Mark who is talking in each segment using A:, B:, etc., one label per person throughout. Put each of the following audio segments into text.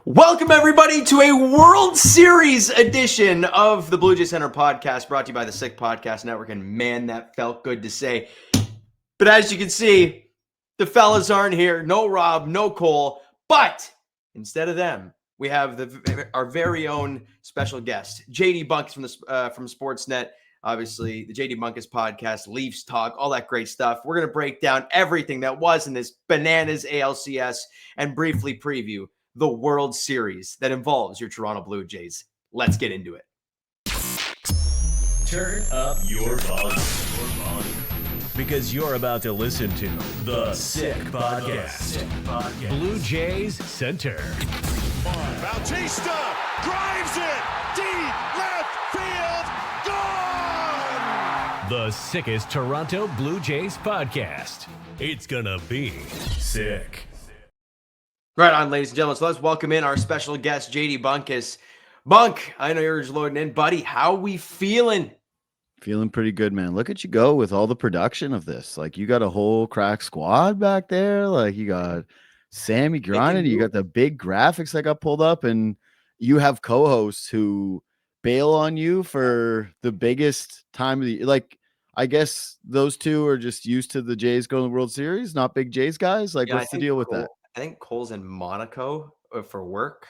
A: Welcome, everybody, to a World Series edition of the Blue Jay Center podcast, brought to you by the Sick Podcast Network. And man, that felt good to say. But as you can see, the fellas aren't here. No Rob, no Cole. But instead of them, we have our very own special guest, JD Bunkis from Sportsnet. Obviously, the JD Bunkis podcast, Leafs talk, all that great stuff. We're going to break down everything that was in this bananas ALCS and briefly preview the World Series that involves your Toronto Blue Jays. Let's get into it.
B: Turn up your volume. Because you're about to listen to the Sick Podcast. Blue Jays Center.
C: Bautista drives it deep left field. Gone!
B: The sickest Toronto Blue Jays podcast. It's gonna be sick.
A: Right on, ladies and gentlemen. So let's welcome in our special guest, JD Bunkis. Bunk, I know you're just loading in. Buddy, how we feeling?
D: Feeling pretty good, man. Look at you go with all the production of this. Like, you got a whole crack squad back there. Like, you got Sammy grinding. You got the big graphics that got pulled up, and you have co-hosts who bail on you for the biggest time of the, like, I guess those two are just used to the Jays going to the World Series, not big Jays guys. Like, what's the deal with that?
A: I think Cole's in Monaco for work,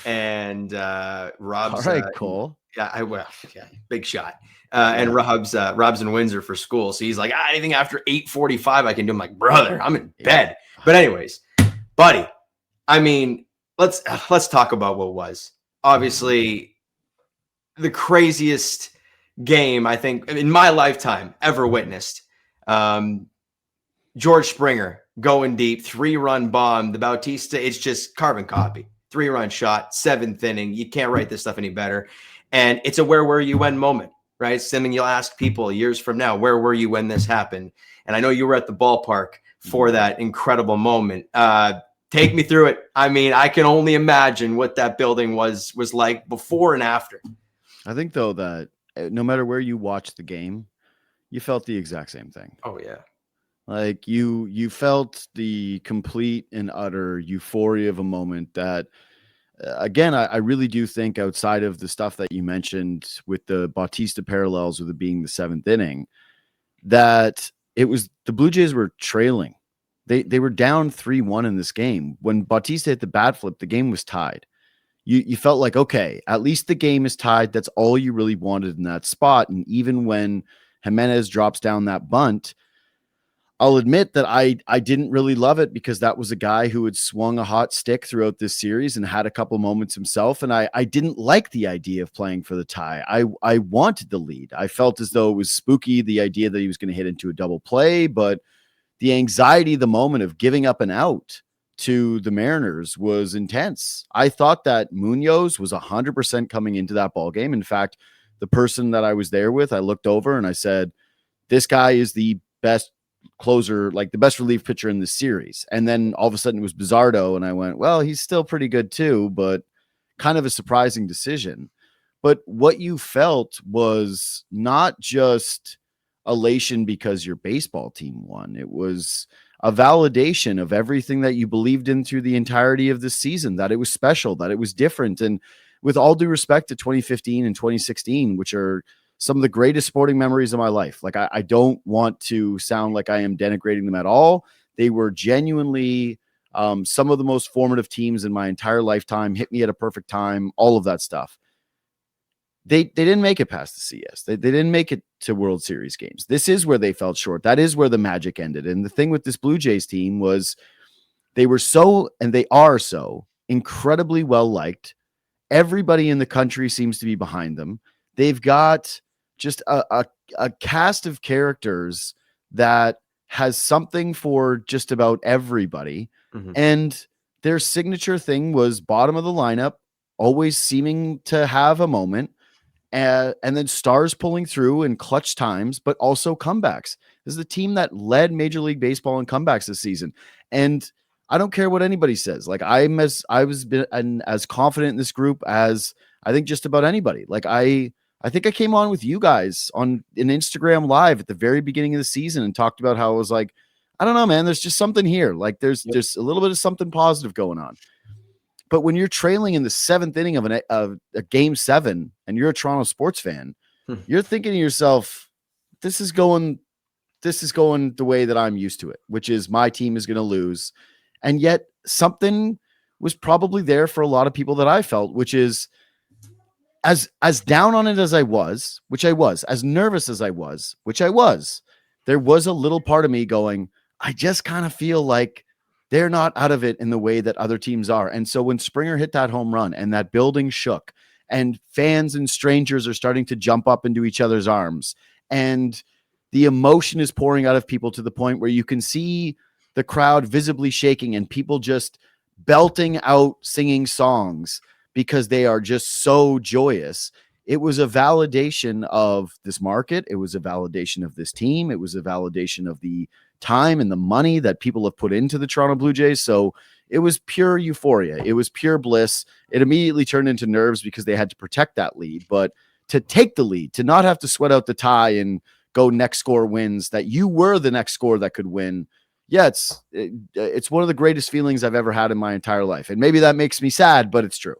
A: and Rob's
D: all right, Cole.
A: Big shot. And Rob's in Windsor for school, so he's like, anything after 8:45 I can do. I'm like, brother, I'm in bed. But anyways, buddy, I mean, let's talk about what was obviously the craziest game I think in my lifetime ever witnessed. George Springer going deep, 3-run bomb. The Bautista, it's just carbon copy. 3-run shot, 7th inning. You can't write this stuff any better. And it's a where were you when moment, right? It's something you'll ask people years from now, where were you when this happened? And I know you were at the ballpark for that incredible moment. Take me through it. I mean, I can only imagine what that building was like before and after.
D: I think, though, that no matter where you watched the game, you felt the exact same thing.
A: Oh, yeah.
D: Like, you felt the complete and utter euphoria of a moment that, again, I really do think, outside of the stuff that you mentioned with the Bautista parallels with it being the 7th inning, that it was the Blue Jays were trailing. They were down 3-1 in this game. When Bautista hit the bat flip, the game was tied. You felt like, okay, at least the game is tied. That's all you really wanted in that spot. And even when Jimenez drops down that bunt, I'll admit that I didn't really love it, because that was a guy who had swung a hot stick throughout this series and had a couple moments himself. And I didn't like the idea of playing for the tie. I wanted the lead. I felt as though it was spooky, the idea that he was going to hit into a double play, but the anxiety, the moment of giving up an out to the Mariners was intense. I thought that Munoz was 100% coming into that ball game. In fact, the person that I was there with, I looked over and I said, this guy is the best closer, like the best relief pitcher in this series. And then all of a sudden it was Bizardo, and I went, well, he's still pretty good too, but kind of a surprising decision. But what you felt was not just elation because your baseball team won. It was a validation of everything that you believed in through the entirety of this season, that it was special, that it was different. And with all due respect to 2015 and 2016, which are some of the greatest sporting memories of my life. Like, I don't want to sound like I am denigrating them at all. They were genuinely some of the most formative teams in my entire lifetime, hit me at a perfect time, all of that stuff. They didn't make it past the CS. They didn't make it to World Series games. This is where they fell short. That is where the magic ended. And the thing with this Blue Jays team was they were so, and they are so, incredibly well-liked. Everybody in the country seems to be behind them. They've got just a cast of characters that has something for just about everybody. Mm-hmm. And their signature thing was bottom of the lineup, always seeming to have a moment, and then stars pulling through in clutch times, but also comebacks. This is a team that led Major League Baseball in comebacks this season. And I don't care what anybody says. Like, I was as confident in this group as I think just about anybody. Like, I think I came on with you guys on an Instagram live at the very beginning of the season and talked about how it was like, I don't know, man, there's just something here. Like, there's just a little bit of something positive going on. But when you're trailing in the 7th inning of a game 7 and you're a Toronto sports fan, you're thinking to yourself, this is going the way that I'm used to it, which is my team is going to lose. And yet something was probably there for a lot of people that I felt, which is as down on it as I was, which I was, as nervous as I was, which I was, there was a little part of me going, I just kind of feel like they're not out of it in the way that other teams are. And so when Springer hit that home run and that building shook and fans and strangers are starting to jump up into each other's arms and the emotion is pouring out of people to the point where you can see the crowd visibly shaking and people just belting out singing songs because they are just so joyous. It was a validation of this market. It was a validation of this team. It was a validation of the time and the money that people have put into the Toronto Blue Jays. So it was pure euphoria. It was pure bliss. It immediately turned into nerves because they had to protect that lead. But to take the lead, to not have to sweat out the tie and go next score wins, that you were the next score that could win. Yeah, it's one of the greatest feelings I've ever had in my entire life. And maybe that makes me sad, but it's true.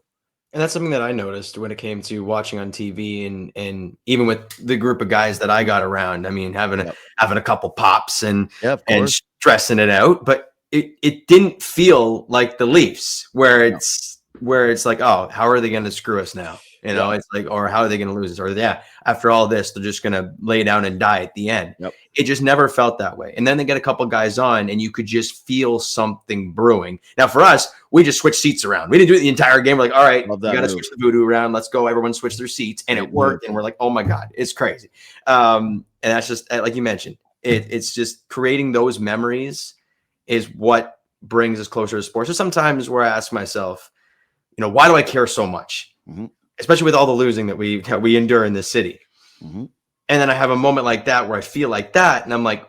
A: And that's something that I noticed when it came to watching on TV and even with the group of guys that I got around. I mean, having a couple pops and stressing it out, but it didn't feel like the Leafs where it's like, oh, how are they going to screw us now? You know, it's like, or how are they going to lose this? Or after all this, they're just going to lay down and die at the end. It just never felt that way. And then they get a couple guys on and you could just feel something brewing. Now for us, we just switched seats around. We didn't do it the entire game. We're like, all right, we got to switch the voodoo around. Let's go. Everyone switch their seats. And it worked. And we're like, oh my God, it's crazy. And that's just, like you mentioned, it's just creating those memories is what brings us closer to sports. So sometimes where I ask myself, you know, why do I care so much? Especially with all the losing that we endure in this city. And then I have a moment like that where I feel like that. And I'm like,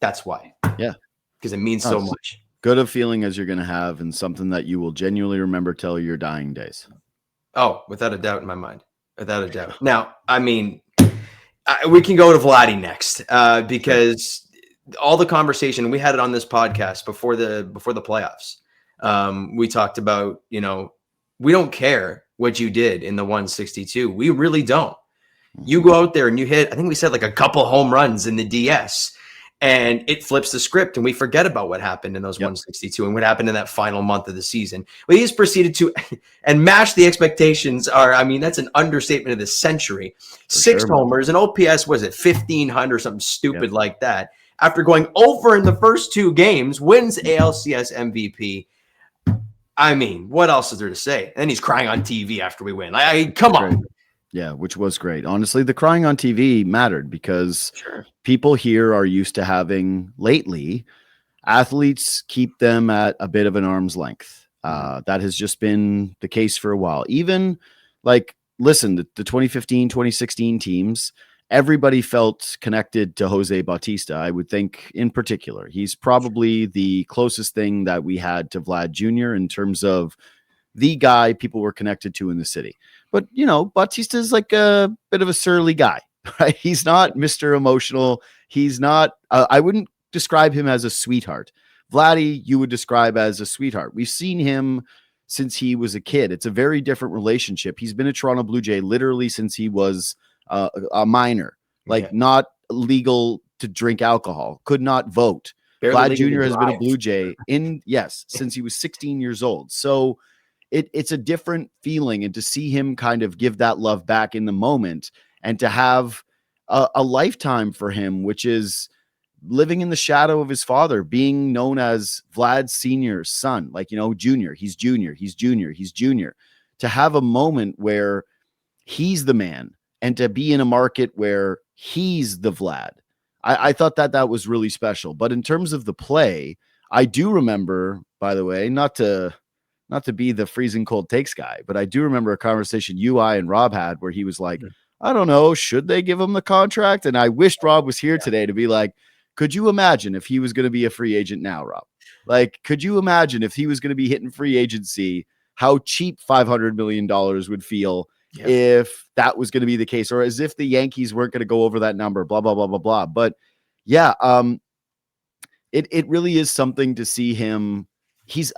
A: that's why. Yeah. Because it means so much.
D: Good a feeling as you're going to have and something that you will genuinely remember till your dying days.
A: Oh, without a doubt in my mind. Without a doubt. Now, I mean, we can go to Vladdy next because all the conversation, we had it on this podcast before the playoffs. We talked about, you know, we don't care what you did in the 162. We really don't. You go out there and you hit, I think we said like a couple home runs in the DS and it flips the script and we forget about what happened in those 162 and what happened in that final month of the season. Well, he's proceeded to and match the expectations I mean, that's an understatement of the century. Six homers and OPS, was it 1,500 or something stupid like that? After going over in the first 2 games, wins ALCS MVP. I mean, what else is there to say? And he's crying on TV after we win. Come on.
D: Yeah, which was great. Honestly, the crying on TV mattered because people here are used to having lately athletes keep them at a bit of an arm's length. That has just been the case for a while. Even like, listen, the 2015, 2016 teams, everybody felt connected to Jose Bautista. I would think in particular, he's probably the closest thing that we had to Vlad Jr. in terms of the guy people were connected to in the city. But, you know, Bautista is like a bit of a surly guy, right? He's not Mr. Emotional. He's not, I wouldn't describe him as a sweetheart. Vladdy, you would describe as a sweetheart. We've seen him since he was a kid. It's a very different relationship. He's been a Toronto Blue Jay literally since he was a minor, not legal to drink alcohol, could not vote. Vlad Jr. has been a Blue Jay since he was 16 years old. So it's a different feeling, and to see him kind of give that love back in the moment and to have a lifetime for him, which is living in the shadow of his father, being known as Vlad Sr.'s son, like, you know, junior, he's junior, to have a moment where he's the man and to be in a market where he's the Vlad. I thought that was really special. But in terms of the play, I do remember, by the way, not to be the freezing cold takes guy, but I do remember a conversation you, I, and Rob had where he was like, I don't know, should they give him the contract? And I wished Rob was here today to be like, could you imagine if he was going to be a free agent now, Rob? Like, could you imagine if he was going to be hitting free agency, how cheap $500 million would feel if that was going to be the case, or as if the Yankees weren't going to go over that number, blah, blah, blah, blah, blah. But yeah, it really is something to see him. He's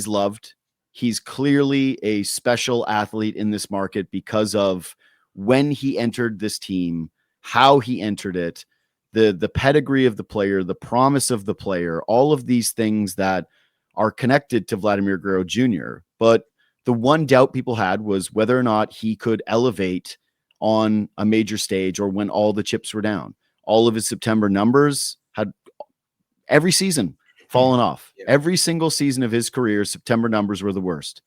D: loved. he's clearly a special athlete in this market because of when he entered this team, how he entered it, the pedigree of the player, the promise of the player, all of these things that are connected to Vladimir Guerrero Jr. But the one doubt people had was whether or not he could elevate on a major stage or when all the chips were down. All of his September numbers had every season fallen off.
A: Yeah.
D: Every single season of his career, September numbers were the worst.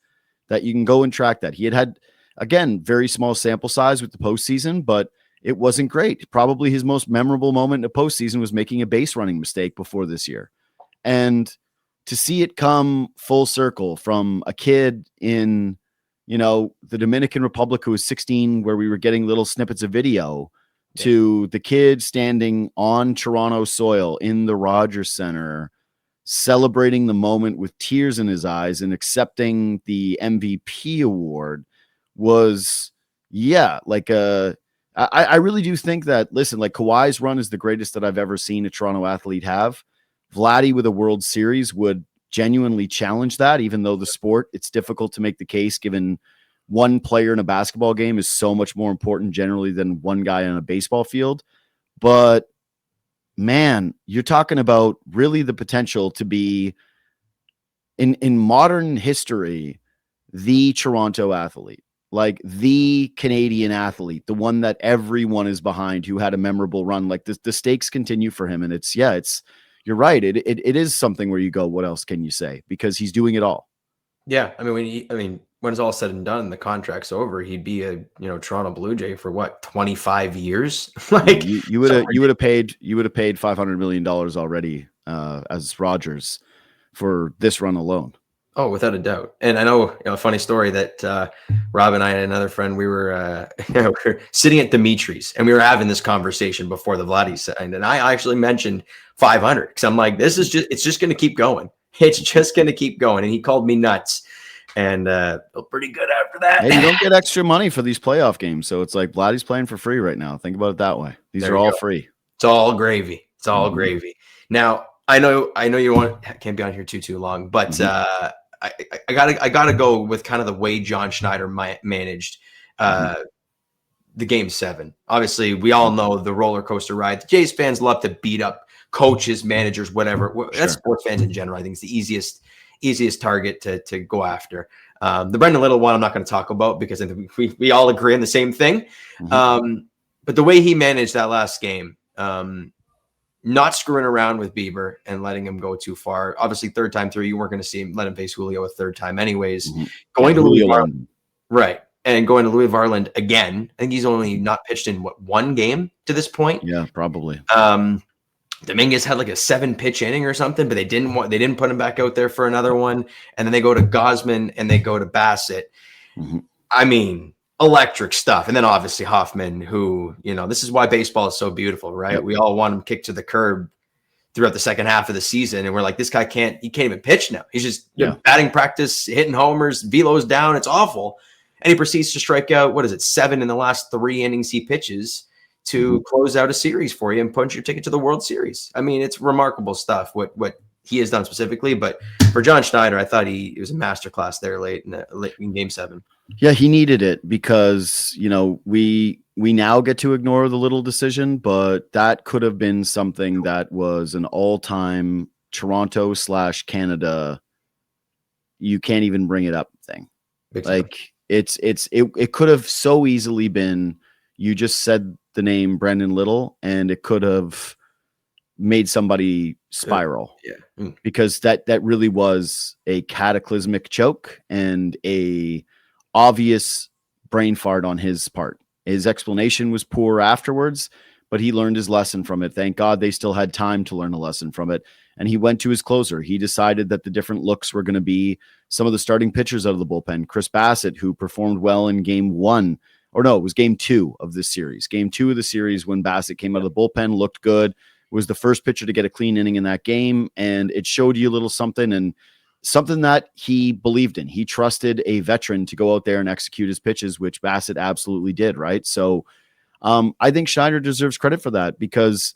D: That you can go and track that. He had, again, very small sample size with the postseason, but it wasn't great. Probably his most memorable moment in the postseason was making a base running mistake before this year. And to see it come full circle from a kid in, the Dominican Republic who was 16, where we were getting little snippets of video, to the kid standing on Toronto soil in the Rogers Center, celebrating the moment with tears in his eyes and accepting the MVP award was, I really do think that, listen, like Kawhi's run is the greatest that I've ever seen a Toronto athlete have. Vladdy with a World Series would genuinely challenge that, even though the sport, it's difficult to make the case given one player in a basketball game is so much more important generally than one guy on a baseball field. But man, you're talking about really the potential to be in modern history, the Toronto athlete, like the Canadian athlete, the one that everyone is behind who had a memorable run. Like the stakes continue for him. And you're right. It is something where you go, what else can you say? Because he's doing it all.
A: Yeah. I mean, when it's all said and done, the contract's over, he'd be a, Toronto Blue Jay for what, 25 years? Like
D: you would have paid $500 million already as Rogers for this run alone.
A: Oh, without a doubt. And I know, a funny story that Rob and I and another friend, we were we were sitting at Dimitri's and we were having this conversation before the Vladdy signed. And I actually mentioned 500 because I'm like, it's just going to keep going. It's just going to keep going. And he called me nuts. And felt pretty good after that.
D: Hey, you don't get extra money for these playoff games. So it's like Vladdy's playing for free right now. Think about it that way. These are all free.
A: It's all gravy. It's all gravy. Now, I know you can't be on here too long, but I gotta go with kind of the way John Schneider managed the Game 7. Obviously, we all know the roller coaster ride. The Jays fans love to beat up coaches, managers, whatever. That's sports fans in general. I think it's the easiest target to go after. The Brendan Little one I'm not going to talk about because I think we all agree on the same thing. But the way he managed that last game, not screwing around with Bieber and letting him go too far. Obviously, third time through, you weren't going to see him let him face Julio a third time anyways. Going to Louis Varland, right, and going to Louis Varland again. I think he's only not pitched in one game to this point.
D: Yeah, probably.
A: Dominguez had like a 7-pitch inning or something, but they didn't put him back out there for another one. And then they go to Gosman and they go to Bassett. I mean, electric stuff. And then obviously Hoffman, who, this is why baseball is so beautiful, right? Yep. We all want him kicked to the curb throughout the second half of the season. And we're like, this guy can't even pitch now. He's just batting practice, hitting homers, velo's down. It's awful. And he proceeds to strike out, 7 in the last 3 innings he pitches to close out a series for you and punch your ticket to the World Series. I mean, it's remarkable stuff what he has done specifically. But for John Schneider, I thought it was a masterclass there late in Game 7.
D: Yeah, he needed it because, we now get to ignore the Little decision, but that could have been something that was an all-time Toronto/Canada. You can't even bring it up thing. Like it could have so easily been, you just said the name Brendan Little and it could have made somebody spiral. Because that really was a cataclysmic choke and a obvious brain fart on his part. His explanation was poor afterwards, but he learned his lesson from it. Thank God they still had time to learn a lesson from it. And he went to his closer. He decided that the different looks were going to be some of the starting pitchers out of the bullpen. Chris Bassett, who performed well in Game 1, or no, it was Game 2 of this series. Game 2 of the series when Bassett came out of the bullpen, looked good, was the first pitcher to get a clean inning in that game. And it showed you a little something and something that he believed in. He trusted a veteran to go out there and execute his pitches, which Bassett absolutely did, right? So I think Schneider deserves credit for that because,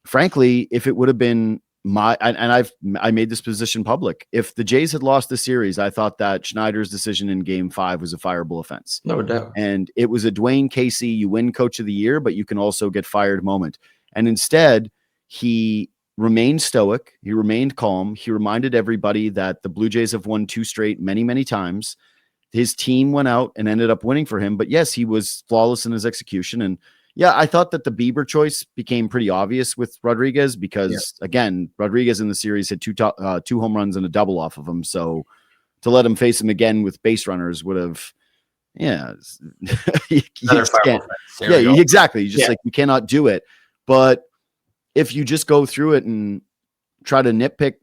D: frankly, if it would have been I made this position public. If the Jays had lost the series, I thought that Schneider's decision in Game 5 was a fireable offense.
A: No doubt.
D: And it was a Dwayne Casey, you win Coach of the Year, but you can also get fired moment. And instead, he remained stoic. He remained calm. He reminded everybody that the Blue Jays have won 2 straight many, many times. His team went out and ended up winning for him. But yes, he was flawless in his execution. And yeah, I thought that the Bieber choice became pretty obvious with Rodriguez because, again, Rodriguez in the series had 2 home runs and a double off of him. So to let him face him again with base runners would have, exactly. You just you cannot do it. But if you just go through it and try to nitpick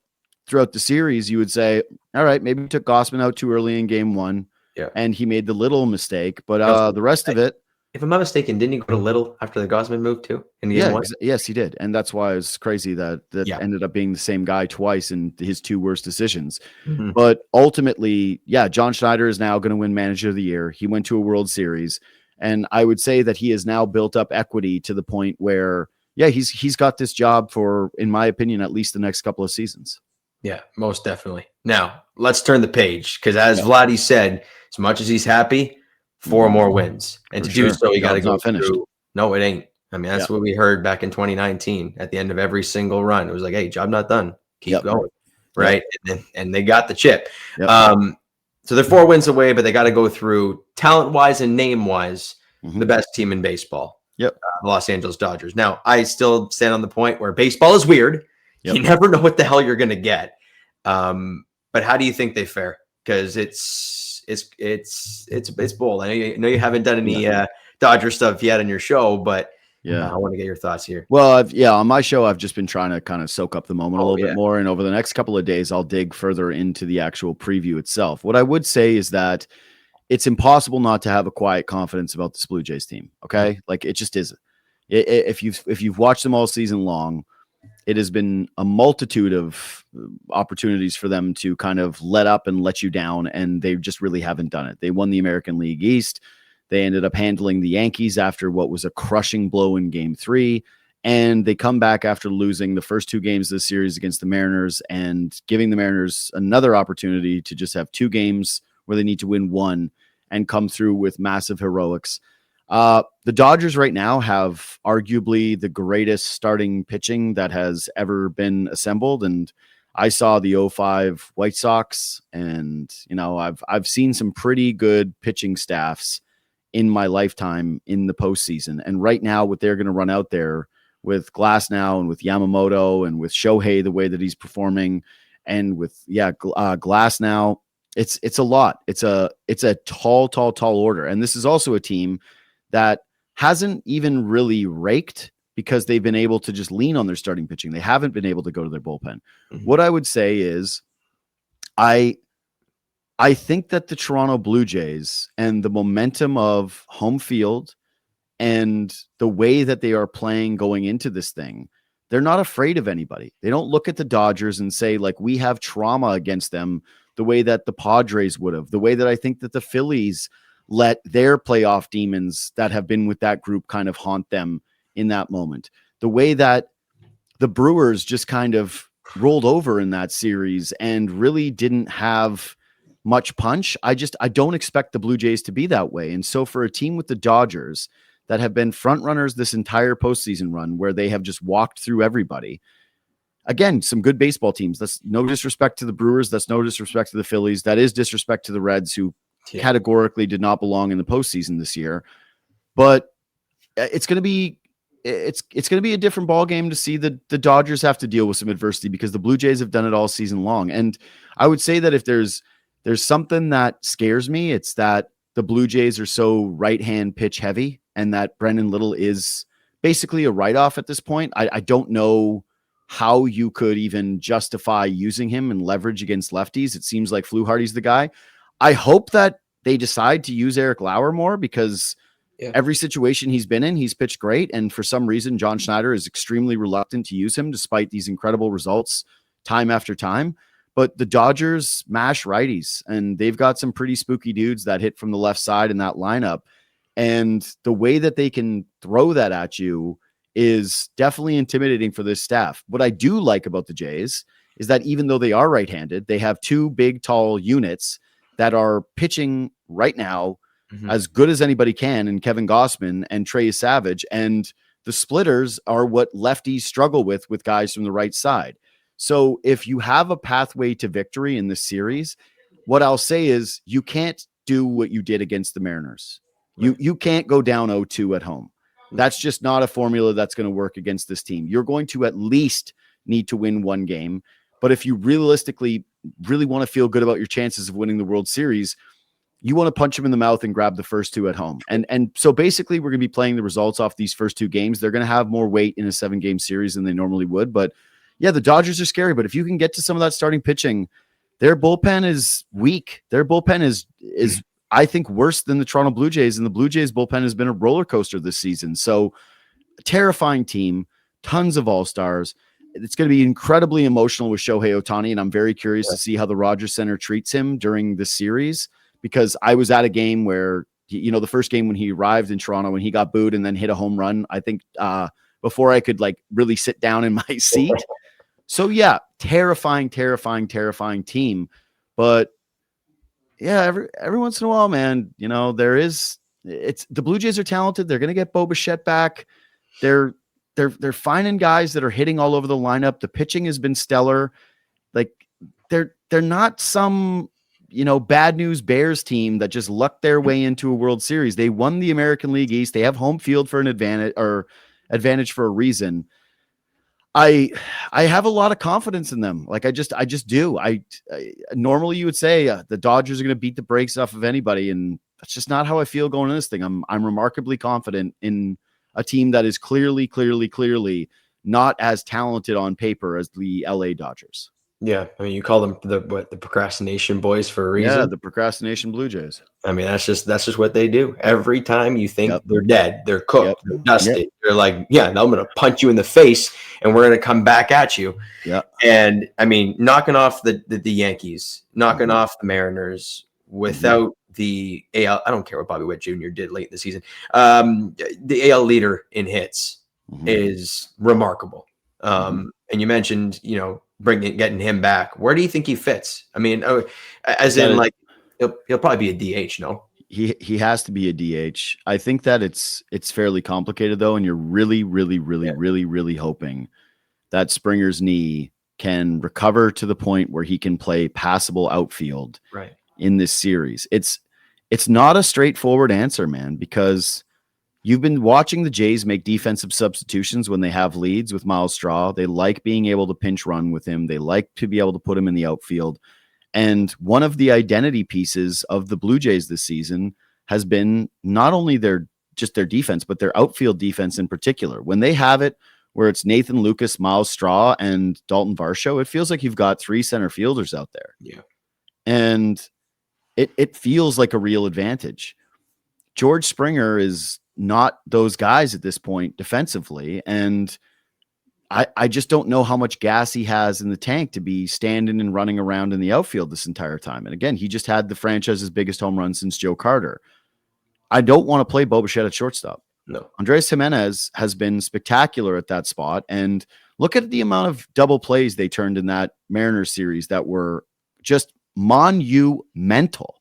D: throughout the series, you would say, all right, maybe we took Gausman out too early in Game 1 and he made the little mistake, but the rest of it,
A: if I'm not mistaken, didn't he go to Little after the Gausman move too? In Game 1?
D: Yes, he did. And that's why it's crazy that ended up being the same guy twice in his 2 worst decisions.
A: Mm-hmm.
D: But ultimately, John Schneider is now going to win Manager of the Year. He went to a World Series. And I would say that he has now built up equity to the point where, he's got this job for, in my opinion, at least the next couple of seasons.
A: Yeah, most definitely. Now, let's turn the page because as Vladdy said, as much as he's happy, 4 more wins. And to do so, you got to go through. No, it ain't. I mean, that's what we heard back in 2019 at the end of every single run. It was like, hey, job not done. Keep going. Right. And they got the chip. So they're 4 wins away, but they got to go through talent-wise and name-wise, the best team in baseball. The Los Angeles Dodgers. Now, I still stand on the point where baseball is weird. You never know what the hell you're going to get. But how do you think they fare? Because it's bold. I know you haven't done any Dodger stuff yet on your show, but I want to get your thoughts here.
D: Well, on my show, I've just been trying to kind of soak up the moment a little bit more. And over the next couple of days, I'll dig further into the actual preview itself. What I would say is that it's impossible not to have a quiet confidence about this Blue Jays team. Okay. Like it just isn't. If you've watched them all season long, it has been a multitude of opportunities for them to kind of let up and let you down, and they just really haven't done it. They won the American League East. They ended up handling the Yankees after what was a crushing blow in Game 3, and they come back after losing the first 2 games of the series against the Mariners and giving the Mariners another opportunity to just have 2 games where they need to win 1 and come through with massive heroics. The Dodgers right now have arguably the greatest starting pitching that has ever been assembled. And I saw the 05 White Sox, and, I've seen some pretty good pitching staffs in my lifetime in the postseason. And right now, what they're going to run out there with Glasnow and with Yamamoto and with Shohei, the way that he's performing, and with, Glasnow, it's a lot. It's a tall order. And this is also a team that hasn't even really raked because they've been able to just lean on their starting pitching. They haven't been able to go to their bullpen. What I would say is I think that the Toronto Blue Jays and the momentum of home field and the way that they are playing going into this thing, they're not afraid of anybody. They don't look at the Dodgers and say, like, we have trauma against them the way that the Padres would have, the way that I think that the Phillies let their playoff demons that have been with that group kind of haunt them in that moment. The way that the Brewers just kind of rolled over in that series and really didn't have much punch. I don't expect the Blue Jays to be that way. And so for a team with the Dodgers that have been front runners this entire postseason run, where they have just walked through everybody, again, some good baseball teams. That's no disrespect to the Brewers. That's no disrespect to the Phillies. That is disrespect to the Reds, who categorically did not belong in the postseason this year. But it's going to be a different ball game to see the Dodgers have to deal with some adversity, because the Blue Jays have done it all season long. And I would say that if there's something that scares me, it's that the Blue Jays are so right-hand pitch heavy, and that Brendan Little is basically a write-off at this point. I don't know how you could even justify using him and leverage against lefties. It seems like Fluharty's the guy. I hope that they decide to use Eric Lauer more, because every situation he's been in, he's pitched great. And for some reason, John Schneider is extremely reluctant to use him despite these incredible results time after time. But the Dodgers mash righties, and they've got some pretty spooky dudes that hit from the left side in that lineup. And the way that they can throw that at you is definitely intimidating for this staff. What I do like about the Jays is that even though they are right-handed, they have two big, tall units that are pitching right now as good as anybody can in Kevin Gossman and Trey Savage. And the splitters are what lefties struggle with guys from the right side. So if you have a pathway to victory in this series, what I'll say is you can't do what you did against the Mariners. You can't go down 0-2 at home. That's just not a formula that's going to work against this team. You're going to at least need to win one game. But if you realistically really want to feel good about your chances of winning the World Series, you want to punch them in the mouth and grab the first two at home. And so basically we're going to be playing the results off these first two games. They're going to have more weight in a 7-game series than they normally would. But yeah, the Dodgers are scary. But if you can get to some of that starting pitching, their bullpen is weak. Their bullpen is I think, worse than the Toronto Blue Jays. And the Blue Jays bullpen has been a roller coaster this season. So a terrifying team, tons of all-stars. It's going to be incredibly emotional with Shohei Ohtani. And I'm very curious to see how the Rogers Center treats him during the series. Because I was at a game where, the first game when he arrived in Toronto, when he got booed and then hit a home run, I think before I could really sit down in my seat. So yeah, terrifying team. But yeah, every once in a while, man, the Blue Jays are talented. They're going to get Bo Bichette back. They're finding guys that are hitting all over the lineup. The pitching has been stellar. They're not some bad news Bears team that just lucked their way into a World Series. They won the American League East. They have home field for an advantage for a reason. I have a lot of confidence in them. I just do. I normally you would say the Dodgers are going to beat the brakes off of anybody, and that's just not how I feel going into this thing. I'm remarkably confident in a team that is clearly not as talented on paper as the LA Dodgers.
A: Yeah, I mean, you call them the procrastination boys for a reason.
D: Yeah, the procrastination Blue Jays.
A: I mean, that's just what they do. Every time you think they're dead, they're cooked, they're dusted. They're like, yeah, now I'm going to punch you in the face, and we're going to come back at you. Yeah, and I mean, knocking off the Yankees, knocking off the Mariners without the AL. I don't care what Bobby Witt Jr. did late in the season. The AL leader in hits is remarkable. And you mentioned, getting him back. Where do you think he fits? I mean, as in he'll probably be a DH. No,
D: he has to be a DH. I think that it's fairly complicated though, and you're really hoping that Springer's knee can recover to the point where he can play passable outfield in this series. It's not a straightforward answer, man, because you've been watching the Jays make defensive substitutions when they have leads with Miles Straw. They like being able to pinch run with him. They like to be able to put him in the outfield. And one of the identity pieces of the Blue Jays this season has been not only their defense, but their outfield defense in particular. When they have it where it's Nathan Lucas, Miles Straw, and Dalton Varsho, it feels like you've got 3 center fielders out there.
A: Yeah.
D: And it feels like a real advantage. George Springer is not those guys at this point defensively. And I just don't know how much gas he has in the tank to be standing and running around in the outfield this entire time. And again, he just had the franchise's biggest home run since Joe Carter. I don't want to play Bo Bichette at shortstop.
A: No.
D: Andres Jimenez has been spectacular at that spot. And look at the amount of double plays they turned in that Mariners series that were just monumental,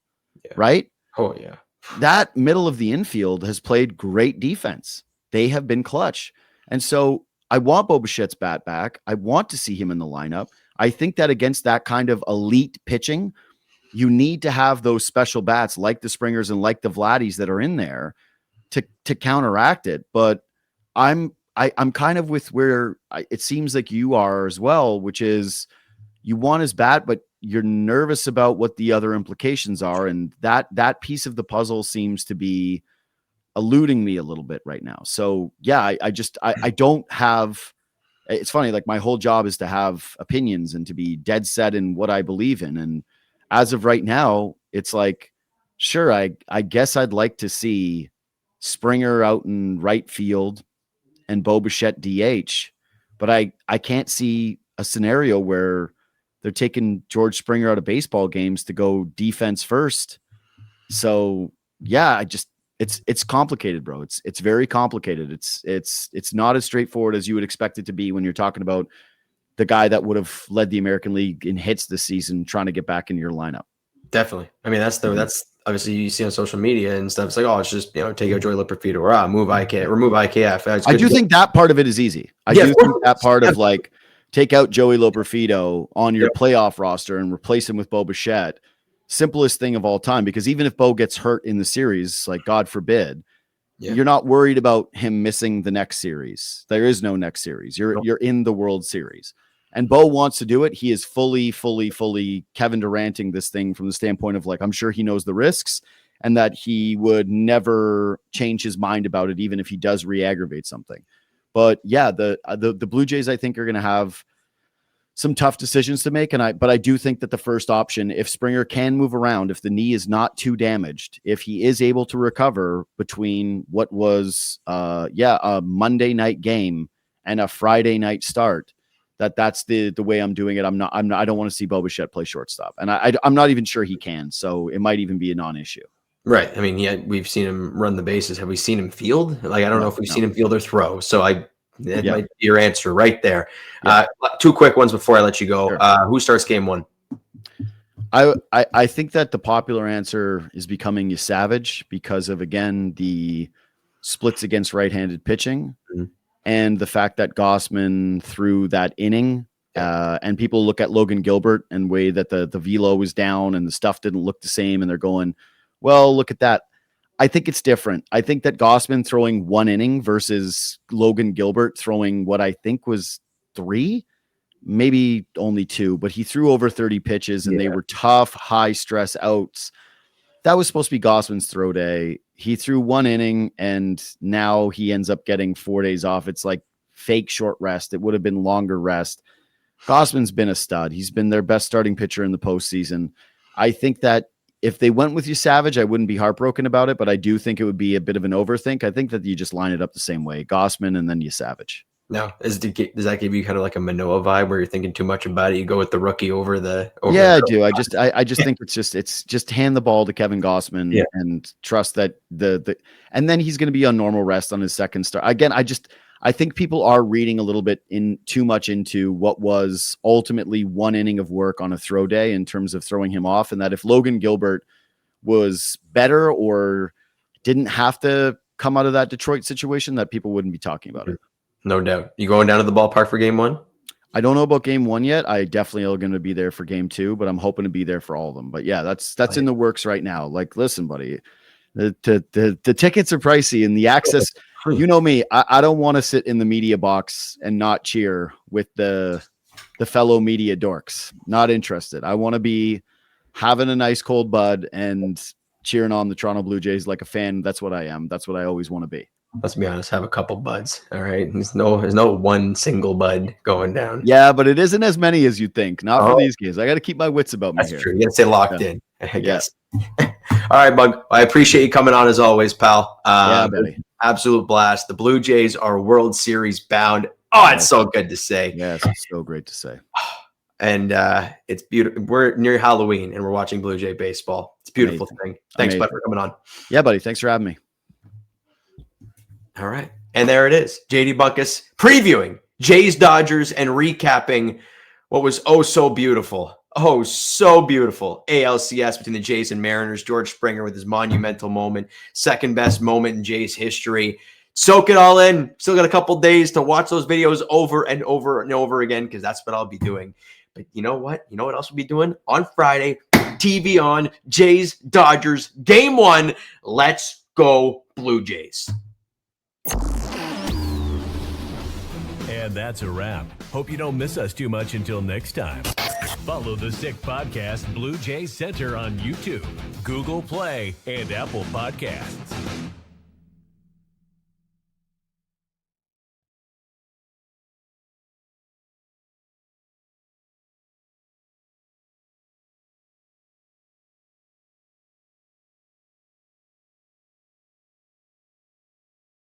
D: right?
A: Oh, yeah.
D: That middle of the infield has played great defense. They have been clutch. And so I want Bo Bichette's bat back. I want to see him in the lineup. I think that against that kind of elite pitching, you need to have those special bats like the Springers and like the Vladdies that are in there to counteract it. But I'm kind of with where it seems like you are as well, which is you want his bat, but you're nervous about what the other implications are. And that piece of the puzzle seems to be eluding me a little bit right now. So yeah, I don't have, it's funny. Like my whole job is to have opinions and to be dead set in what I believe in. And as of right now, it's like, sure, I guess I'd like to see Springer out in right field and Bo Bichette DH, but I can't see a scenario where they're taking George Springer out of baseball games to go defense first. So yeah, it's complicated, bro. It's very complicated. It's not as straightforward as you would expect it to be when you're talking about the guy that would have led the American League in hits this season, trying to get back into your lineup.
A: Definitely. I mean, that's obviously you see on social media and stuff. It's like, oh, it's just, take out Joey Loperfido or remove IKF.
D: I do think that part of it is easy. I do think that part of like take out Joey Loperfido on your playoff roster and replace him with Bo Bichette. Simplest thing of all time, because even if Bo gets hurt in the series, like God forbid, you're not worried about him missing the next series. There is no next series. You're in the World Series. And Bo wants to do it. He is fully Kevin Duranting this thing from the standpoint of like, I'm sure he knows the risks and that he would never change his mind about it, even if he does re-aggravate something. But yeah, the Blue Jays, I think, are going to have some tough decisions to make. But I do think that the first option, if Springer can move around, if the knee is not too damaged, if he is able to recover between what was a Monday night game and a Friday night start, that's the way I'm doing it. I don't want to see Bo Bichette play shortstop, and I'm not even sure he can. So it might even be a non-issue.
A: Right. I mean, we've seen him run the bases. Have we seen him field? Like, I don't know if we've seen him field or throw. So that might be your answer right there. Yeah. Two quick ones before I let you go. Sure. Who starts game one?
D: I think that the popular answer is becoming Savage because of, again, the splits against right-handed pitching. Mm-hmm. And the fact that Gausman threw that inning, and people look at Logan Gilbert and way that the velo was down and the stuff didn't look the same, and they're going, well, look at that. I think it's different. I think that Gausman throwing one inning versus Logan Gilbert throwing what I think was 3, maybe only 2, but he threw over 30 pitches and they were tough, high stress outs. That was supposed to be Gausman's throw day. He threw 1 inning and now he ends up getting 4 days off. It's like fake short rest. It would have been longer rest. Gausman's been a stud. He's been their best starting pitcher in the postseason. I think that if they went with Savage, I wouldn't be heartbroken about it, but I do think it would be a bit of an overthink. I think that you just line it up the same way, Gausman and then Savage.
A: No, does that give you kind of like a Manoah vibe where you're thinking too much about it? You go with the rookie over the.
D: I do. I just think it's just hand the ball to Kevin Gausman and trust that and then he's going to be on normal rest on his second start. Again, I think people are reading a little bit too much into what was ultimately 1 inning of work on a throw day in terms of throwing him off, and that if Logan Gilbert was better or didn't have to come out of that Detroit situation, that people wouldn't be talking about it.
A: No doubt. You going down to the ballpark for game 1?
D: I don't know about game 1 yet. I definitely are going to be there for game 2, but I'm hoping to be there for all of them. But yeah, that's in the works right now. Like, listen, buddy, the tickets are pricey and the access, you know me, I don't want to sit in the media box and not cheer with the fellow media dorks. Not interested. I want to be having a nice cold bud and cheering on the Toronto Blue Jays like a fan. That's what I am. That's what I always want to be.
A: Let's be honest, have a couple buds. All right. There's no one single bud going down.
D: Yeah, but it isn't as many as you think. Not for these games. I got to keep my wits about me.
A: That's true. You got to stay locked in, I guess. All right, Bug. I appreciate you coming on as always, pal.
D: Buddy.
A: Absolute blast. The Blue Jays are World Series bound. Oh, it's so good to say.
D: Yes, it's so great to say.
A: And it's beautiful. We're near Halloween and we're watching Blue Jay baseball. It's a beautiful thing. Thanks, bud, for coming on.
D: Yeah, buddy. Thanks for having me.
A: All right. And there it is. JD Bunkis previewing Jays Dodgers and recapping what was so beautiful. Oh, so beautiful. ALCS between the Jays and Mariners. George Springer with his monumental moment. Second best moment in Jays history. Soak it all in. Still got a couple days to watch those videos over and over and over again because that's what I'll be doing. But you know what? You know what else we'll be doing? On Friday, TV on, Jays, Dodgers, Game 1. Let's go Blue Jays.
B: And that's a wrap. Hope you don't miss us too much until next time. Follow the Sick Podcast Blue Jays Center on YouTube, Google Play, and Apple Podcasts.